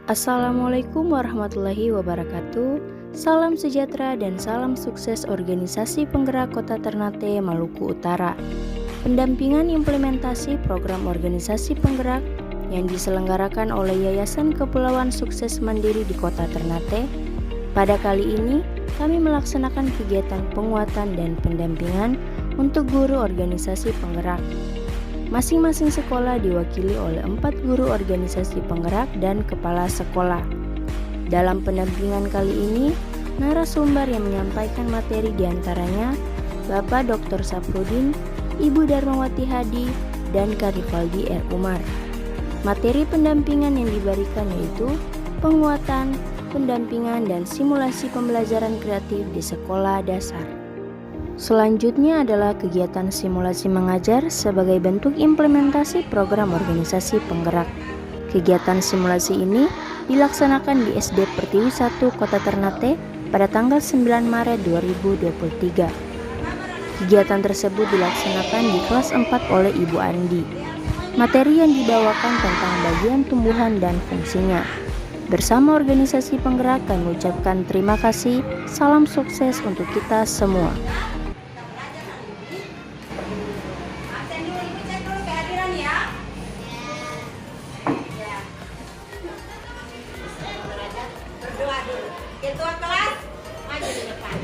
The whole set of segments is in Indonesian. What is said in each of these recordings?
Assalamualaikum warahmatullahi wabarakatuh. Salam sejahtera dan salam sukses Organisasi Penggerak Kota Ternate, Maluku Utara. Pendampingan implementasi program organisasi penggerak yang diselenggarakan oleh Yayasan Kepulauan Sukses Mandiri di Kota Ternate. Pada kali ini, kami melaksanakan kegiatan penguatan dan pendampingan untuk guru organisasi penggerak. Masing-masing sekolah diwakili oleh 4 guru organisasi penggerak dan kepala sekolah. Dalam pendampingan kali ini, narasumber yang menyampaikan materi diantaranya Bapak Dr. Safrudin, Ibu Darmawati Hadi, dan Kak Rivaldi R. Umar. Materi pendampingan yang diberikan yaitu penguatan, pendampingan, dan simulasi pembelajaran kreatif di sekolah dasar. Selanjutnya adalah kegiatan simulasi mengajar sebagai bentuk implementasi program organisasi penggerak. Kegiatan simulasi ini dilaksanakan di SD Pertiwi 1 Kota Ternate pada tanggal 9 Maret 2023. Kegiatan tersebut dilaksanakan di kelas 4 oleh Ibu Andi. Materi yang dibawakan tentang bagian tumbuhan dan fungsinya. Bersama organisasi penggerak kami ucapkan terima kasih, salam sukses untuk kita semua. Ketua kelas maju di depan.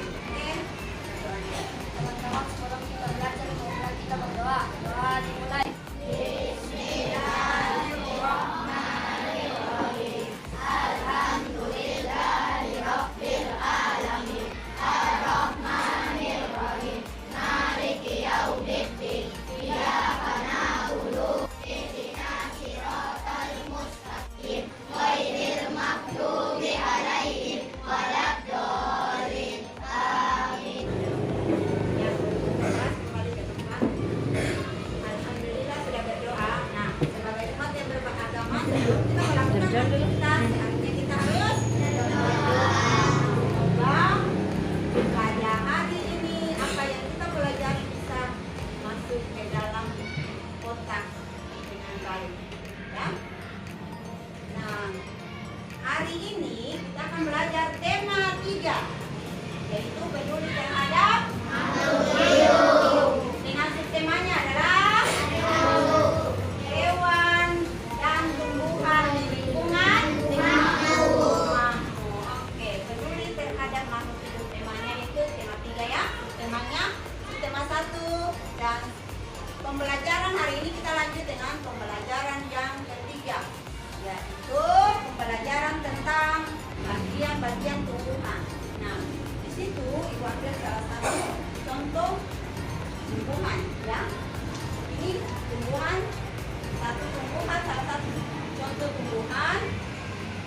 Teman-teman sebelum kita belajar, kita berdoa. Doa dimulai. Bismillahirrahmanirrahim. Alhamdulillahirabbil alamin. Arrahmanirrahim. Maliki yaumiddin. Iyyaka na'budu wa ihdinas siratal mustaqim. Ghairil maghdubi 'alaihim waladdallin. Amin. Alhamdulillah sudah berdoa. Nah, sebagai umat yang beragama, kita melakukan aktivitas. Artinya kita harus berdoa. Semoga pada hari ini apa yang kita pelajari bisa masuk ke dalam otak dengan baik. Ya. Nah, hari ini kita akan belajar tema 3, yaitu peduli terhadap makhluk. Dengan temanya adalah hewan dan tumbuhan di lingkungan makhluk. Oke, peduli terhadap makhluk hidup. Temanya itu tema 3 ya. Temanya tema 1 dan pembelajaran hari ini kita lanjut dengan pembelajaran yang ketiga, yaitu pembelajaran tentang bagian-bagian tumbuhan. Nah, di situ Ibu ambil salah satu contoh tumbuhan, ya. Ini tumbuhan, salah satu contoh tumbuhan,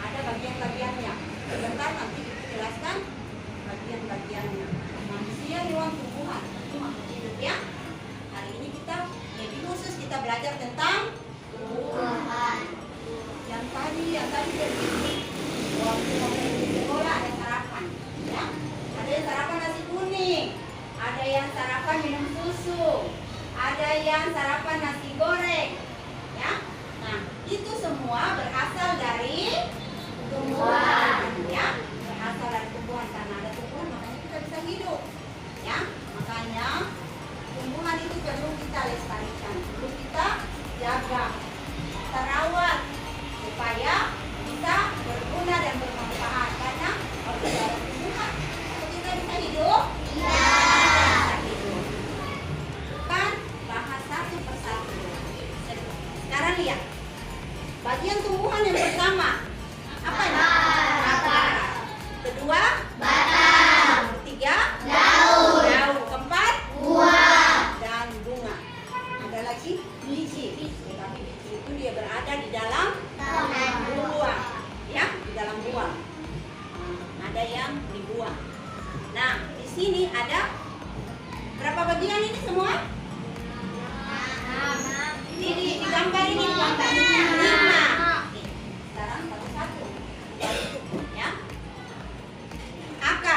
ada bagian-bagiannya. Sebentar nanti kita jelaskan bagian-bagiannya. Manusia, hewan, tumbuhan, itu makhluk hidup ya. Hari ini kita lebih khusus kita belajar tentang tumbuhan. Yang tadi waktu di sekolah ada sarapan, ya. Ada yang sarapan nasi kuning, ada yang sarapan minum susu, ada yang sarapan nasi goreng, ya. Nah, itu semua berasal dari tumbuhan, ya. Berasal dari tumbuhan, karena ada tumbuhan makanya kita bisa hidup, ya. Makanya tumbuhan itu perlu kita lestarikan, perlu kita jaga, kita rawat supaya bisa berguna dan bermanfaat. Karena kalau kita ada tumbuhan, kita bisa hidup? Iya. Bisa hidup. Bukan bahas satu persatu. Sekarang lihat bagian tumbuhan yang pertama apa ini? Akar. Kedua, batang. Ketiga, daun. Keempat, buah dan bunga. Ada lagi biji. Tapi biji itu dia berada di dalam buah, ya, di dalam buah. Ada yang dibuang. Nah, di sini ada berapa bagian ini semua? Di gambar ini, 5. Sekarang satu-satu, ya. Akar.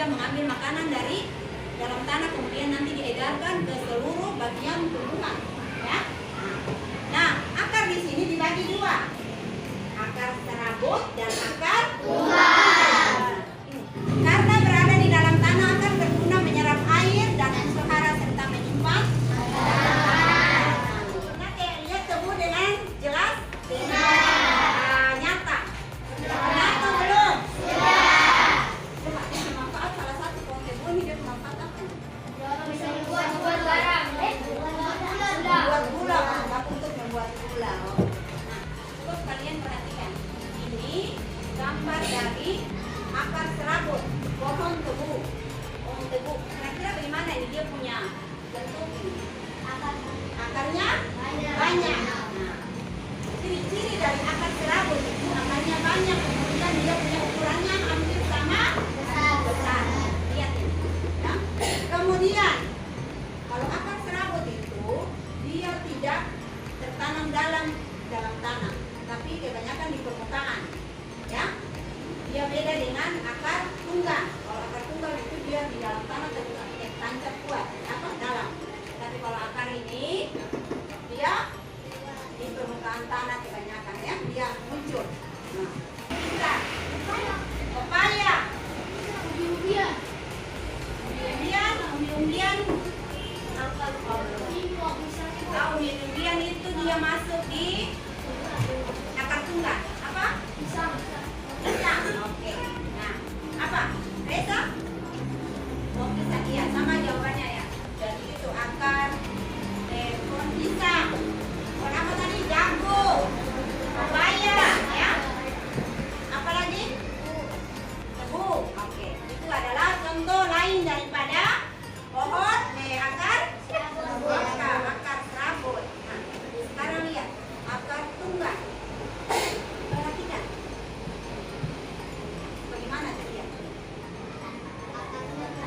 dia mengambil makanan dari dalam tanah, kemudian nanti diedarkan ke seluruh bagian tumbuhan, ya. Nah, akar di sini dibagi dua, akar serabut dan akar tunggal. Karena berada di dalam tanah akan berguna menyerap air dan unsur hara serta menyimpan. Nah, lihat tebu dengan jelas? Nyata. Benar atau belum? Coba dia bermanfaat salah satu pohon tebu ini, dia bermanfaat apa? Bisa dibuat barang. Membuat gula, manfaat untuk membuat gula. Nah, coba kalian perhatikan. Ini gambar dari akar serabut, pohon tebu. Pohon tebu. Kira-kira bagaimana ini dia punya bentuk ini? Akarnya banyak. Nah, ciri-ciri dari akar serabut itu akarnya banyak, kemudian dia punya ukurannya hampir sama besar. Lihat ini. Ya. Kemudian kalau akar serabut itu dia tidak tertanam dalam tanah, tapi kebanyakan di permukaan. Ya. Dia beda dengan akar tunggal. Kalau akar tunggal itu dia di dalam tanah tapi tancap kuat, dalam. Tapi kalau akar ini dia di permukaan tanah kebanyakan, ya, dia muncul. Nah, kita pepaya, umbi-umbian, umbi-umbian itu dia masuk di akar tunggal. Apa? Pisang. Oke. Nah, apa? Reza? Oh, pisang. Iya, sama jawabannya, ya. Jadi itu akar pohon pisang. Pohon apa tadi? Jagung. Pepaya, ya. Apa lagi? Tebu. Oke. Itu adalah contoh lain daripada pohon akar serabut. Nah, sekarang lihat akar tunggal. Perhatikan. Bagaimana dia?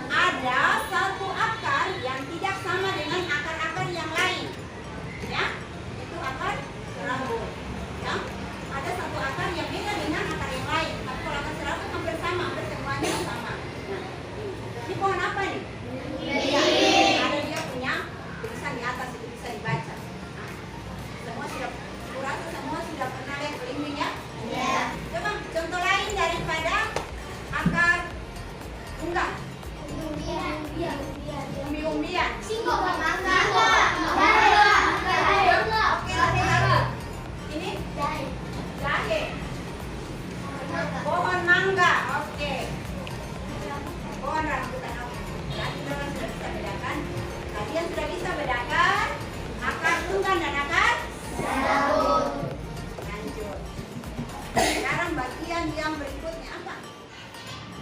Ada satu akar yang tidak sama dengan akar-akar yang lain, ya. Itu akar serabut, ya. Ada satu akar yang beda dengan akar yang lain. Tapi kalau akar serabut hampir sama, hampir semuanya sama. Nah, ini pohon apa nih? Ada dia punya tulisan di atas, itu bisa dibaca. Nah, semua sudah pernah lihat belimbing, ya? Iya. Coba contoh lain daripada akar tunggal. Umbi-umbian. Oke, lagi. Ini jahe. Pohon mangga. Oke. Pohon rambutan. Berarti kalian sudah bisa bedakan. Kalian sudah bisa bedakan akar tunggal dan akar serabut. Lanjut. Sekarang bagian yang berikutnya apa?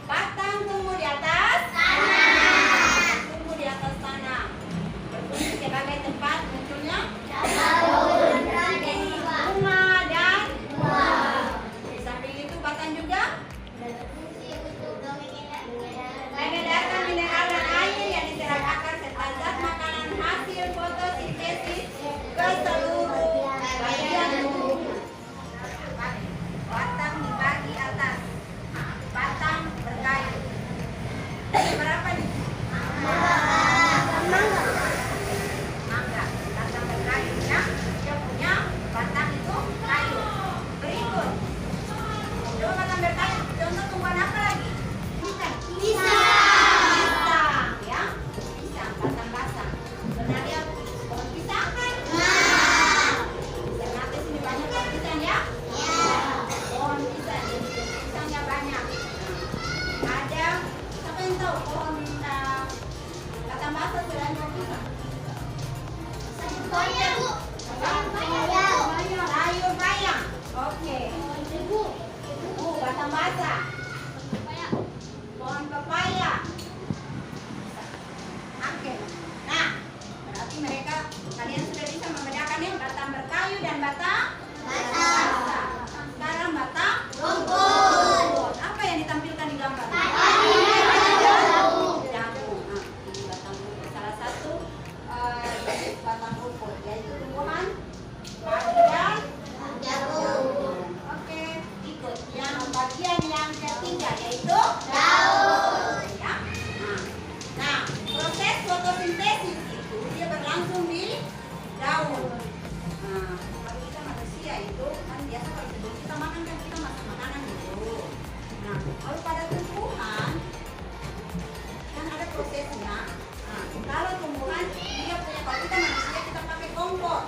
Batang tumbuh di atas tanah. Tumbuh di atas tanah. Berfungsi sebagai tempat munculnya bunga dan buah. Di samping itu batang juga mengedarkan mineral dan air yang diserap akar serta zat makanan hasil fotosintesis ke seluruh bagian tubuh. Batang di bagi atas, batang berkayu. Berapa nih? Mangga, batang berkayu, ya. Dia punya batang itu kayu. Berikut, coba batang berkayu. Contoh tumbuhan apa lagi? Pisang, ya. Pisang, batang basah. Pernah lihat pohon pisang kan? Ternate sini banyak pohon pisang, ya. Pohon pisang, pisangnya banyak. Ada, siapa yang tahu pohon batang basah selain pohon pisang? Sayur bayam. Oke. Batang basah. Pohon pepaya. Oke. Nah, berarti kalian sudah bisa membedakan yang batang berkayu dan batang basah. Sekarang batang rumput. Apa yang ditampilkan di gambar? Jagung. Nah, ini batang rumput. Salah satu jenis batang rumput, yaitu tumbuhan padi dan jagung. Oke, ikut yang bagian yang ketiga, yaitu daun. Ya. itu kan biasa kalau sebelum kita makan kan kita masak makanan dulu. Nah, kalau pada tumbuhan kan ada prosesnya. Nah, kalau tumbuhan dia punya, kalau kita manusia kita pakai kompor.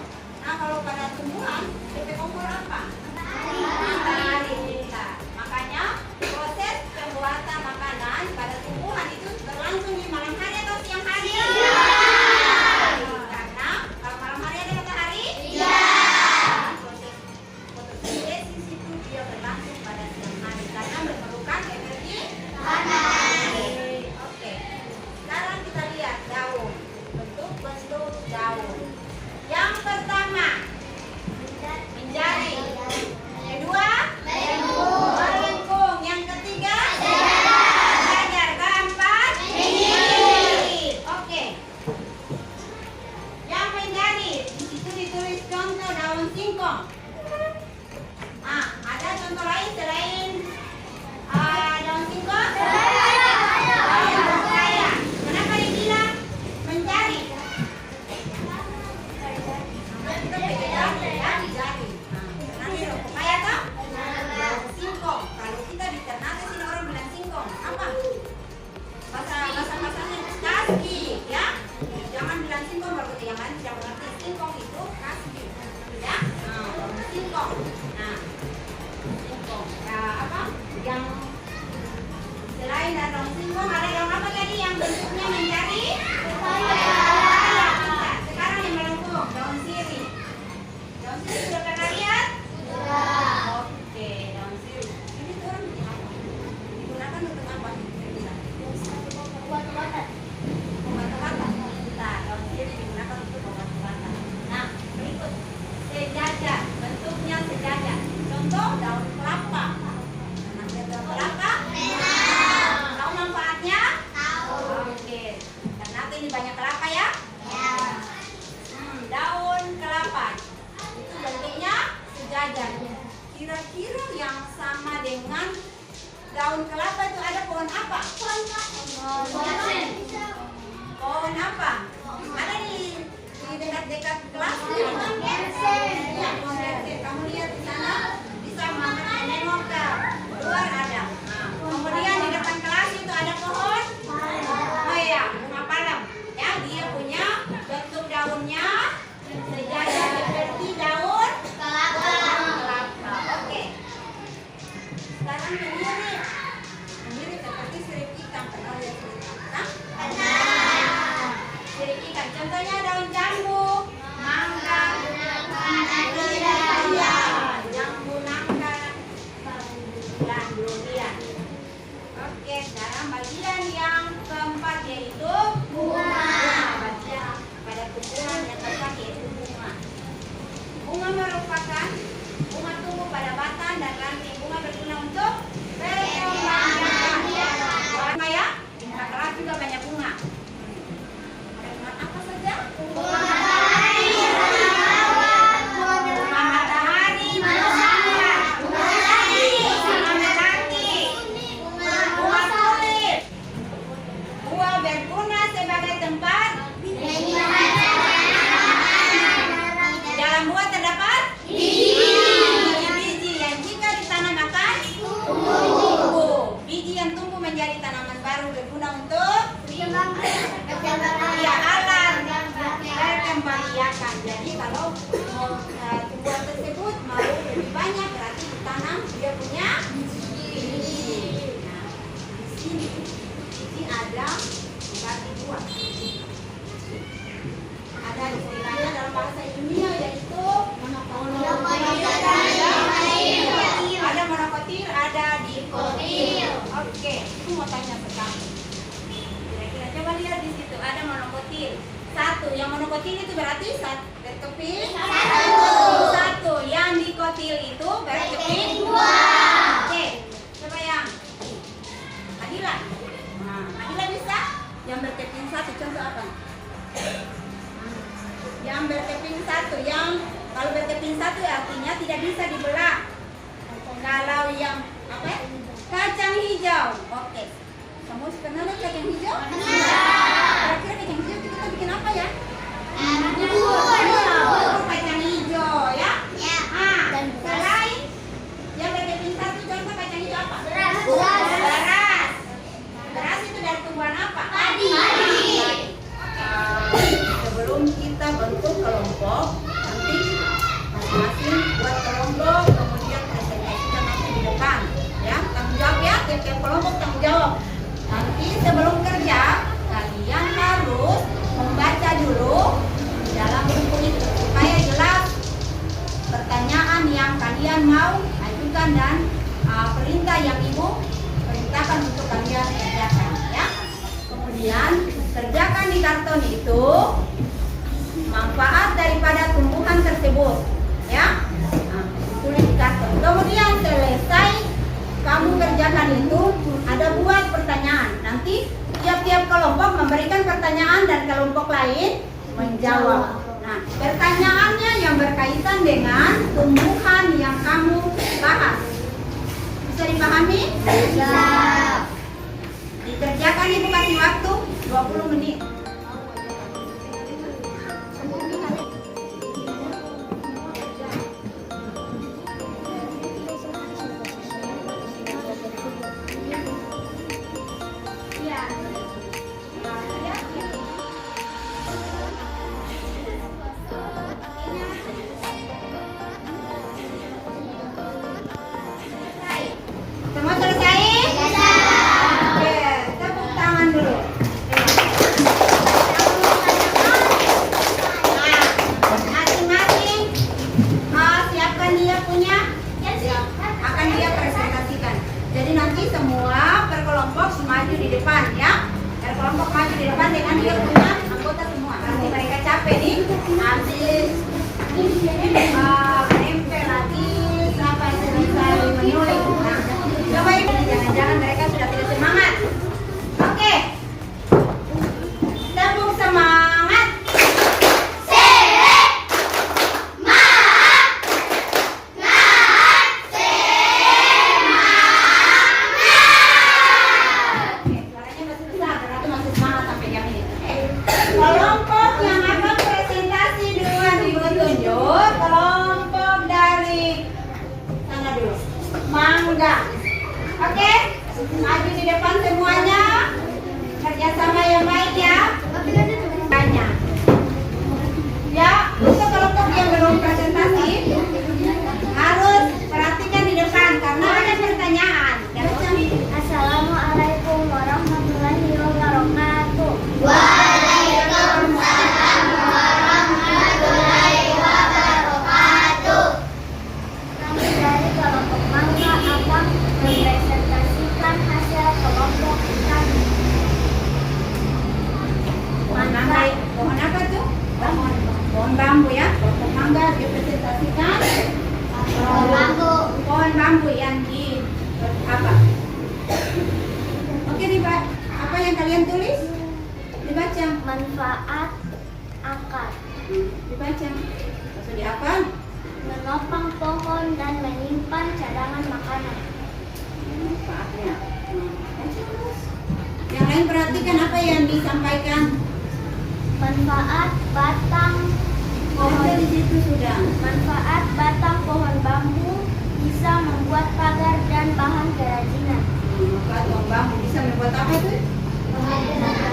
Nah, kalau pada tumbuhan pakai kompor apa? Matahari kita. Makanya proses pembuatan makanan pada tumbuhan itu berlangsung di malam hari atau siang hari? Karena kalau malam hari ada matahari? Proses fotosintesis itu dia berlangsung pada siang hari karena memerlukan energi panas. Oke. Sekarang kita lihat daun. Bentuk-bentuk daun. Yang pertama menjadi. Kedua melengkung. Yang ketiga jajar. Keempat menjadi. Oke. Yang menjadi di situ ditulis contoh daun singkong. Ah, ada contoh lain selain daun singkong? Daun pepaya. Kenapa dibilang menjadi? Kita pakai jari ya, di jari. Nah, nanti daun pepaya toh? Daun singkong. Kalau kita di Ternate sini orang bilang singkong. Apa? Bahasa-bahasanya kasbi ya. Jangan bilang singkong baru yang lain tidak mengerti. Singkong itu kasbi. Ya. Nah, daun singkong. Nah, singkong. Ya, apa? Yang selain daun singkong ada daun apa tadi yang bentuknya menjadi? Pepaya. Sekarang yang melengkung, daun sirih. Daun sirih sudah pernah lihat? Oke, daun sirih. Ini tuh orang bikin apa? Digunakan untuk apa? Obat-obatan. Nah, daun sirih digunakan untuk obat-obatan. Nah, berikut sejajar. Bentuknya sejajar. Contoh daun kelapa. Nah, daun kelapa? Tahu manfaatnya? Oke. Ternyata ini banyak kelapa ya? Daun kelapa. Itu bentuknya sejajar. Kira-kira yang sama dengan daun kelapa itu ada pohon apa? Pohon apa? Ada di dekat-dekat kelas? Ya, pohon gerte. Kamu lihat di sana, bisa menengok ke luar ada. Nah, kemudian di depan kelas itu ada pohon. Oh iya, bunga palem. Ya, dia punya bentuk daunnya sejajar seperti daun kelapa. Oke. Sekarang mirip. Mirip seperti sirip ikan. Pernah lihat sirip ikan? Sirip ikan. Contohnya daun jambu, mangga, jambu nangka, dan durian. Oke, sekarang bagian yang keempat yaitu bunga. Bagian pada tumbuhan yang keempat yaitu bunga. Bunga merupakan bunga tumbuh pada batang dan ranting. Bunga berguna untuk berkembang biak. Bunga ya, di kelas juga banyak bunga. Ada bunga apa saja? Bunga matahari, bunga matahari, bunga melati, bunga tulip. Bunga berguna sebagai tempat. Dalam buah terdapat biji yang jika ditanam akan tumbuh. Biji yang tumbuh menjadi tanaman baru berguna untuk ya alat perkembangbiakan. Jadi kalau tumbuhan tersebut mau lebih banyak berarti ditanam dia punya biji. Nah, di sini biji ada dibagi dua. Ada istilahnya dalam bahasa ilmiah yaitu ada monokotil, ada dikotil. Oke, aku mau tanya sekarang. Kira-kira coba lihat di situ ada monokotil. Satu, yang monokotil itu berarti berkeping satu. Yang dikotil itu berkeping dua. Oke, coba yang Adila. Nah, Adila bisa? Yang berkeping satu, contoh apa? Yang berkeping satu, yang kalau berkeping satu artinya tidak bisa dibelah. Kalau yang apa? Kacang hijau. Oke. Kamu pernah lihat kacang hijau? Kira-kira kacang hijau kita bikin apa ya? Bubur kacang hijau ya? masukan dan perintah yang Ibu perintahkan untuk kalian kerjakan ya. Kemudian kerjakan di karton itu manfaat daripada tumbuhan tersebut ya. Nah, tulis di karton. Kemudian selesai kamu kerjakan itu ada buat pertanyaan. Nanti tiap-tiap kelompok memberikan pertanyaan dan kelompok lain menjawab. Nah, pertanyaannya yang berkaitan dengan tumbuhan yang kamu bahas. Bisa dipahami? Bisa. Dikerjakan Ibu kasih waktu 20 menit. Semua selesai? Oke, tepuk tangan dulu. Nah, masing-masing siapkan dia punya, akan dia presentasikan. Jadi nanti semua per kelompok maju di depan ya. Per kelompok maju di depan dengan dia punya anggota semua. Nanti mereka capek nih. Nanti menempel lagi sampai selesai menulis. Nah, coba ini jangan-jangan mereka sudah tidak semangat. Oke. Tepuk semangat. Oke, suaranya masih besar, berarti masih semangat sampai jam ini. Oke. Kelompok yang akan presentasi duluan Ibu tunjuk, kelompok dari sana dulu. Mangga. Oke, maju di depan semuanya. Kerjasama yang baik ya. Tanya. Ya, untuk kelompok yang belum presentasi harus perhatikan di depan karena ada pertanyaan. Assalamualaikum warahmatullahi wabarakatuh. Kami dari kelompok Mangga akan mempresentasikan hasil kelompok kami. Pohon mangga, pohon apa tuh? Pohon bambu ya. Kelompok mangga dipresentasikan. Pohon bambu. Pohon bambu yang di apa? Oke, apa yang kalian tulis? Dibaca. Manfaat akar. Dibaca. Maksud dihafal? Menopang pohon dan menyimpan cadangan makanan. Manfaatnya. Baca terus. Yang lain perhatikan apa yang disampaikan. Manfaat batang Baca di situ sudah. Manfaat batang pohon bambu bisa membuat pagar dan bahan kerajinan. Maka pohon bambu bisa membuat apa itu?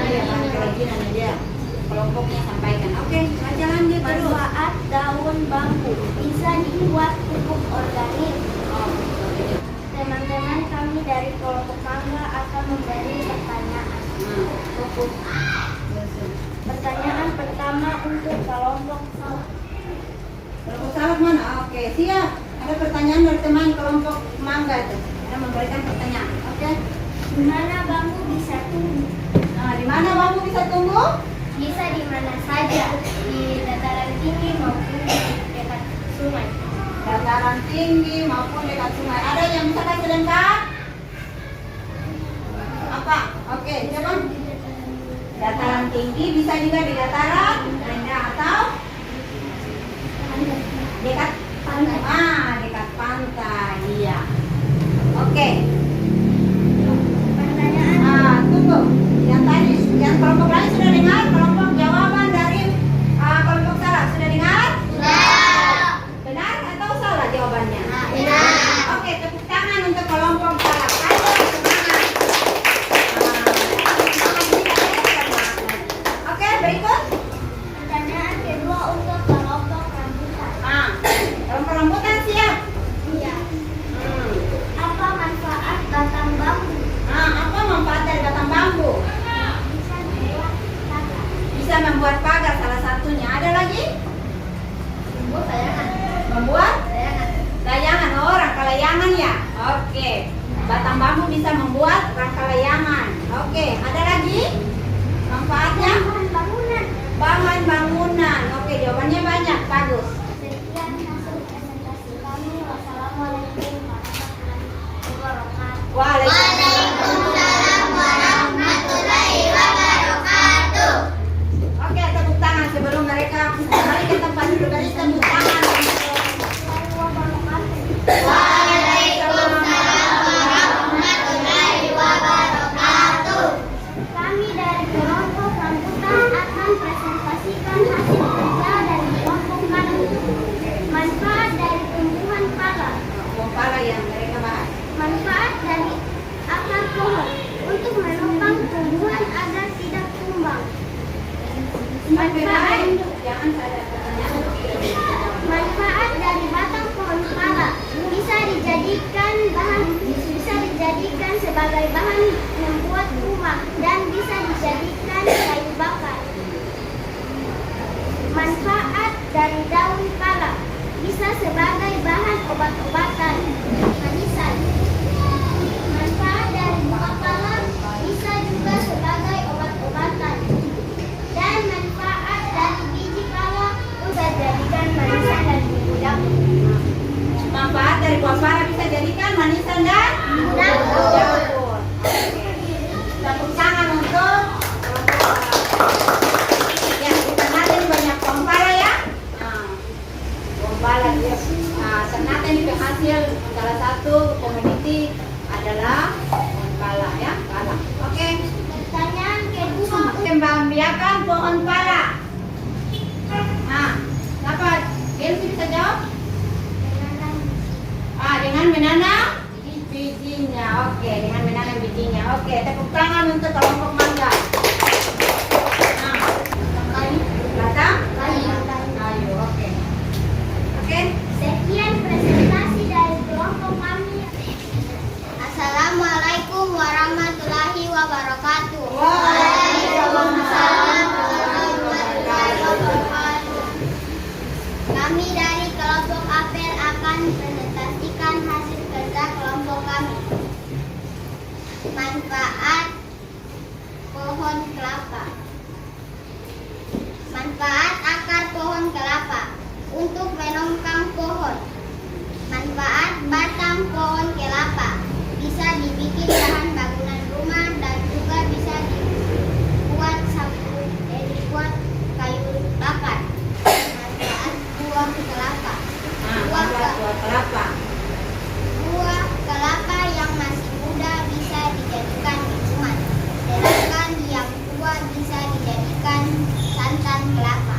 Iya, bahan kerajinan aja. Kelompoknya sampaikan. Oke, baca lanjut terus. Manfaat daun bambu bisa dibuat pupuk organik. Oh, betul. Teman-teman kami dari kelompok Mangga akan memberi pertanyaan. Fokus. Pertanyaan pertama untuk kelompok Salak. Kelompok salak mana? Oke, siap. Ada pertanyaan dari teman kelompok mangga itu. Kita memberikan pertanyaan. Oke. Di mana bambu bisa tumbuh? Nah, di mana bambu bisa tumbuh? Bisa di mana saja, di dataran tinggi maupun di dekat sungai. Dataran tinggi maupun dekat sungai. Ada yang bisa kasih lengkap? Apa? Oke, coba. Dataran tinggi bisa juga di dataran rendah atau dekat Pantai. dekat pantai. Iya. Oke. Pertanyaan Tunggu. Yang tadi, yang kelompok lain sudah dengar? Kelompok jawaban dari kelompok salah sudah dengar? Benar atau salah jawabannya? Oke, tepuk tangan untuk kelompok salah. Ayo, semangat. Oke, berikut. Pertanyaan kedua untuk kelompok rambutan. Kelompok rambutan siap. Iya. Apa manfaat Jangan ada pertanyaan. Manfaat dari batang pohon pala bisa dijadikan sebagai bahan membuat rumah dan bisa dijadikan kayu bakar. Manfaat dari daun pala bisa sebagai bahan obat-obatan, manisan. Manfaat dari buah pala bisa juga sebagai obat-obatan. Dan manfaat dari biji pala bisa dijadikan manisan dan bumbu dapur. Manfaat dari buah pala bisa jadikan manisan dan Dapur. dapur. Tepuk tangan untuk ya, kita nanti banyak pohon pala ya. Pohon pala ya. Ternyata ini penghasil salah satu komoditi adalah pohon pala ya, pala. Oke. Pertanyaan kedua. Membiarkan pohon pala. Siapa? Gelsi bisa jawab? Dengan menanam bijinya. Oke, dengan menanam bijinya. Oke, tepuk tangan untuk kelompok mangga. Batang? Kayu. Oke. Sekian presentasi dari kelompok kami. Assalamualaikum warahmatullahi wabarakatuh. Waalaikumsalam warahmatullahi wabarakatuh. Kami dari kelompok apel akan presentasikan hasil kerja kelompok kami. Manfaat pohon kelapa. Manfaat akar pohon kelapa untuk menopang pohon. Manfaat batang pohon kelapa bisa dibikin bahan bangunan rumah dan juga bisa dibuat kayu bakar. Manfaat buah kelapa. Buah kelapa. Buah kelapa yang masih muda bisa dijadikan minuman, sedangkan yang tua bisa dijadikan santan kelapa.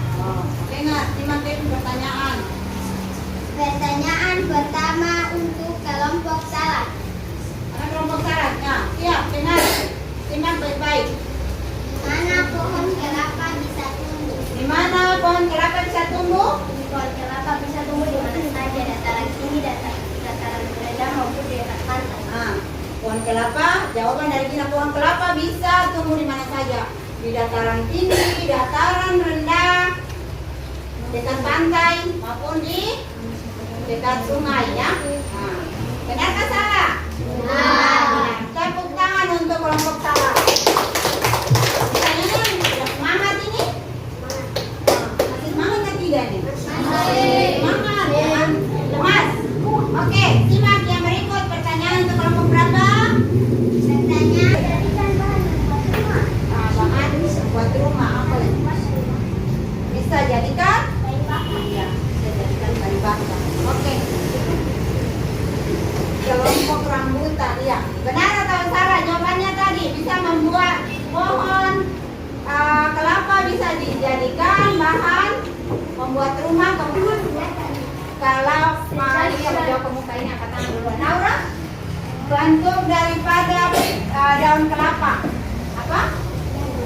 Ingat, simak dulu pertanyaan. Pertanyaan pertama untuk kelompok salad. Ada kelompok syaratnya. Siap, dengar. Simak baik-baik. Di mana pohon kelapa bisa tumbuh? Di mana pohon kelapa bisa tumbuh? Pohon kelapa bisa tumbuh di mana saja, dataran tinggi, dataran rendah maupun di dekat pantai. Pohon kelapa, jawaban dari kita pohon kelapa bisa tumbuh di mana saja. Di dataran tinggi, dataran rendah, dekat pantai maupun di dekat sungai ya. Benarkah salah? Benar. Tepuk tangan untuk kelompok salah. Pertanyaannya sudah semangat ini? Masih semangat kan tidak nih? Semangat ya. Lemas. Oke, simak yang berikut pertanyaan untuk kelompok berapa? Pertanyaan jadikan bahan membuat rumah. Bahan buat rumah apa lagi? Bisa jadikan? Kayu bakar. Iya, bisa jadikan kayu bakar. Oke. Kelompok rambutan, ya. Benar atau salah jawabannya tadi? Bisa membuat pohon kelapa bisa dijadikan bahan membuat rumah. Kalau jawab ke muka ini angkat tangan dulu. Naura, bentuk daripada daun kelapa apa?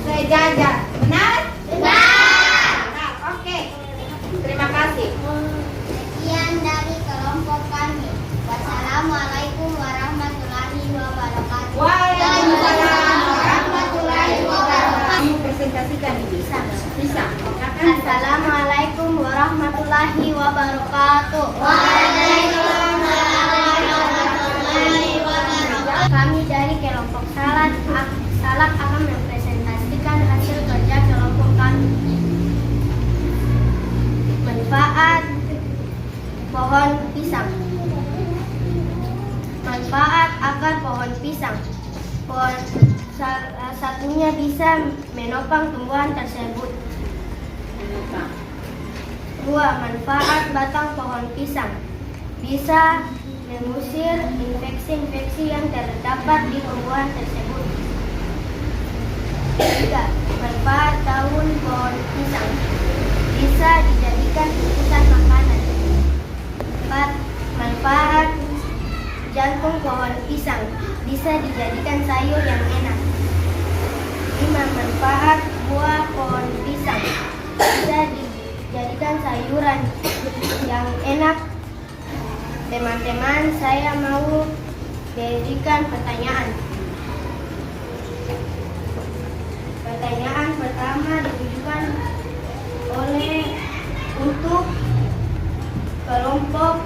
Sejajar. Benar? Benar. Oke. Terima kasih. Sekian dari kelompok kami. Wassalamualaikum warahmatullahi wabarakatuh. Waalaikumsalam warahmatullahi wabarakatuh. Kamu presentasikan ini. Bisa. Assalamualaikum warahmatullahi wabarakatuh. Waalaikumsalam warahmatullahi wabarakatuh. Kami dari kelompok salad akan mempresentasikan hasil kerja kelompok kami. Manfaat pohon pisang. Manfaat akar pohon pisang. Salah satunya bisa menopang tumbuhan tersebut. Dua, manfaat batang pohon pisang. Bisa mengusir infeksi-infeksi yang terdapat di tumbuhan tersebut. Tiga, manfaat daun pohon pisang. Bisa dijadikan bungkusan makanan. Empat, manfaat jantung pohon pisang. Bisa dijadikan sayur yang enak. 5. Manfaat buah pohon pisang. ikan sayuran yang enak. Teman-teman, saya mau berikan pertanyaan. Pertanyaan pertama ditujukan untuk kelompok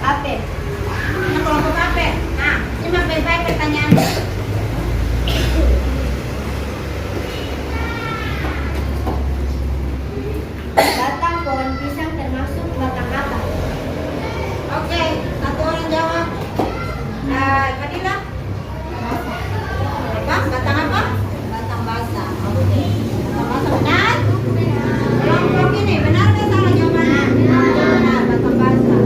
AP. Nah, kelompok apa? Nah, simak baik-baik pertanyaannya. Batang pohon pisang termasuk batang apa? Oke, satu orang jawab. Fadila? Apa? Batang apa? Batang basa. Oke. Batang basa benar? Kelompok ini benar atau salah jawabannya? Benar, batang basa.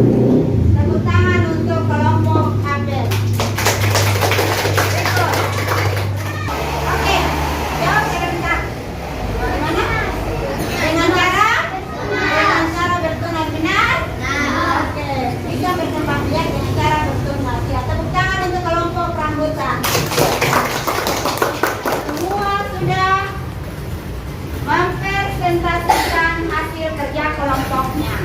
Tepuk tangan untuk kelompok Abel. Betul. Oke, jawab sebentar. Bagaimana? Dengan cara bertunas benar? Oke, bisa berkembang biak dengan cara bertunas. Ya, tepuk tangan untuk kelompok rambutan. Semua sudah mempresentasikan hasil kerja kelompoknya.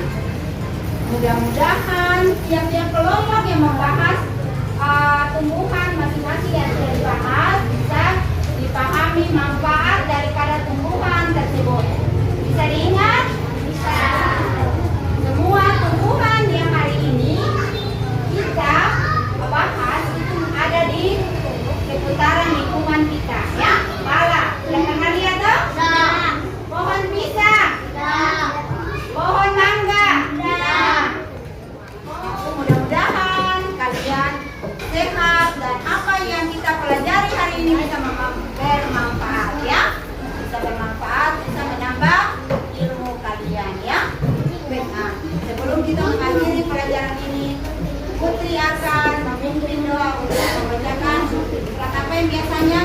Mudah-mudahan tiap-tiap kelompok yang membahas tumbuhan masing-masing yang sudah dibahas bisa dipahami manfaat daripada tumbuhan tersebut. Bisa diingat? Bisa. Semua tumbuhan yang hari ini kita bahas itu ada di seputaran lingkungan kita, ya. Pala, sudah pernah lihat toh? Sudah. Pohon pisang, pohon mangga. Mudah-mudahan kalian sehat dan apa yang kita pelajari hari ini bisa bermanfaat, ya. Bisa bermanfaat, bisa menambah ilmu kalian, ya. Nah, sebelum kita mengakhiri pelajaran ini, Putri akan memimpin doa untuk membacakan surat apa yang biasanya